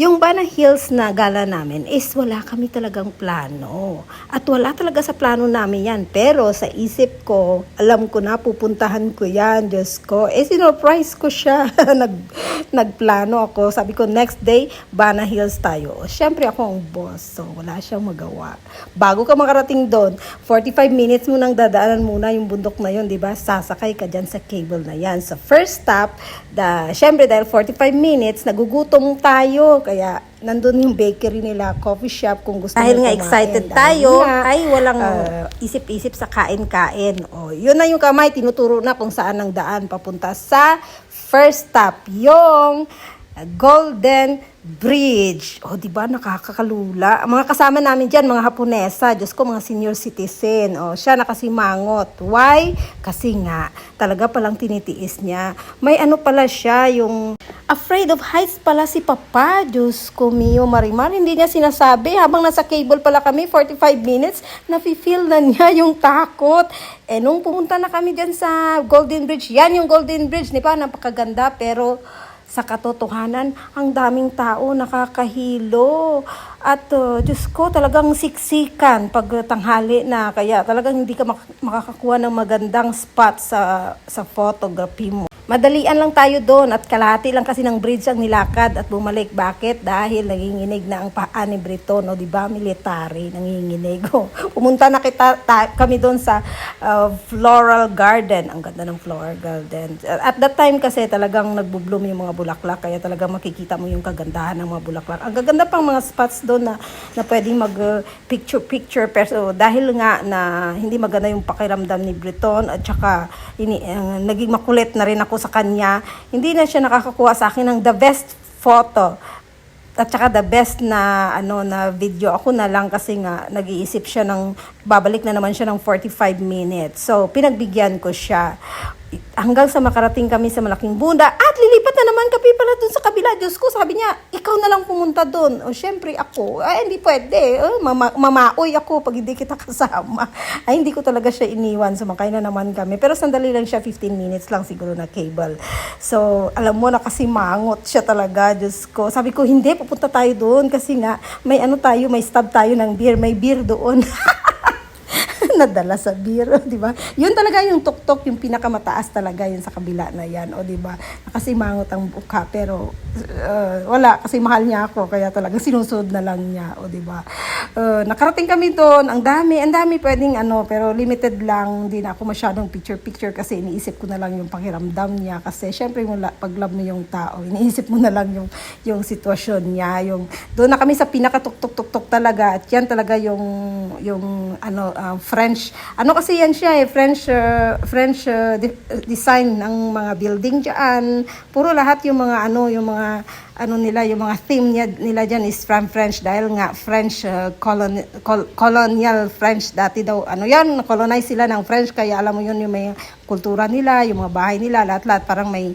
Yung Bana Hills na gala namin is wala kami talagang plano. At wala talaga sa plano namin yan. Pero sa isip ko, alam ko na pupuntahan ko yan. Diyos ko. Sinurprise ko siya. Nagplano ako. Sabi ko, next day, Bana Hills tayo. Siyempre ako ang boss. So, wala siyang magawa. Bago ka makarating doon, 45 minutes mo nang dadaanan muna yung bundok na yun, di ba? Sasakay ka dyan sa cable na yan. So, first stop, siyempre dahil 45 minutes, nagugutom tayo. Kaya, nandun yung bakery nila, coffee shop, kung gusto Dahil mo nga kumain. excited Dahil tayo, nga, ay walang isip-isip sa kain-kain. O, yun na yung kamay, tinuturo na kung saan ang daan papunta sa first stop, yung Golden Bridge. O, di ba nakakakalula? Ang mga kasama namin dyan, mga Haponesa, Diyos ko, mga senior citizen. O, siya nakasimangot. Why? Kasi nga, talaga palang tinitiis niya. May ano pala siya, yung afraid of heights pala si Papa. Diyos ko, Mio Marimar. Hindi niya sinasabi. Habang nasa cable pala kami, 45 minutes, nafe-feel na niya yung takot. Nung pumunta na kami dyan sa Golden Bridge, yan yung Golden Bridge, di ba? Napakaganda, pero sa katotohanan, ang daming tao nakakahilo. At Diyos ko, talagang siksikan pag tanghali na. Kaya talagang hindi ka makakakuha ng magandang spot sa photography mo. Madalian lang tayo doon at kalahati lang kasi ng bridge ang nilakad at bumalik. Bakit? Dahil nanginginig na ang paa ni Briton, o di ba, military, nanginginig. Pumunta na kami doon sa floral garden. Ang ganda ng floral garden. At that time kasi talagang nagbubloom yung mga bulaklak, kaya talagang makikita mo yung kagandahan ng mga bulaklak. Ang gaganda pang mga spots doon na pwedeng mag picture, pero dahil nga na hindi maganda yung pakiramdam ni Briton at saka naging makulit na rin ako sa kanya, hindi na siya nakakakuha sa akin ng the best photo at saka the best na na video. Ako na lang kasi nga nag-iisip siya ng babalik na naman siya ng 45 minutes. So pinagbigyan ko siya hanggang sa makarating kami sa malaking bunda at lilipat na naman kami pala dun sa kabila. Diyos ko, sabi niya, ikaw na lang pumunta dun. O syempre ako, hindi pwede. Mamaoy ako pag hindi kita kasama. Hindi ko talaga siya iniwan. Sumakay na naman kami. Pero sandali lang siya, 15 minutes lang siguro na cable. So, alam mo na kasi mangot siya talaga. Diyos ko. Sabi ko, hindi, pupunta tayo doon kasi nga, may may stub tayo ng beer. May beer doon. Nadala sa beer, di ba? Yun talaga yung tuktok, yung pinakamataas talaga yun sa kabila na yan, o di ba? Nakasimangot ang buka, pero wala, kasi mahal niya ako, kaya talagang sinusunod na lang niya, o di ba? Nakarating kami doon, ang dami pwedeng pero limited lang, hindi na ako masyadong picture kasi iniisip ko na lang yung pakiramdam niya, kasi syempre pag love mo yung tao, iniisip mo na lang yung sitwasyon niya, doon na kami sa pinakatuktok talaga, at yan talaga yung French. Kasi yan siya French design ng mga building diyan. Puro lahat yung mga nila, yung mga theme nila diyan is from French dahil nga French colonial French dati daw. Colonize sila ng French, kaya alam mo yun yung may kultura nila, yung mga bahay nila, lahat parang may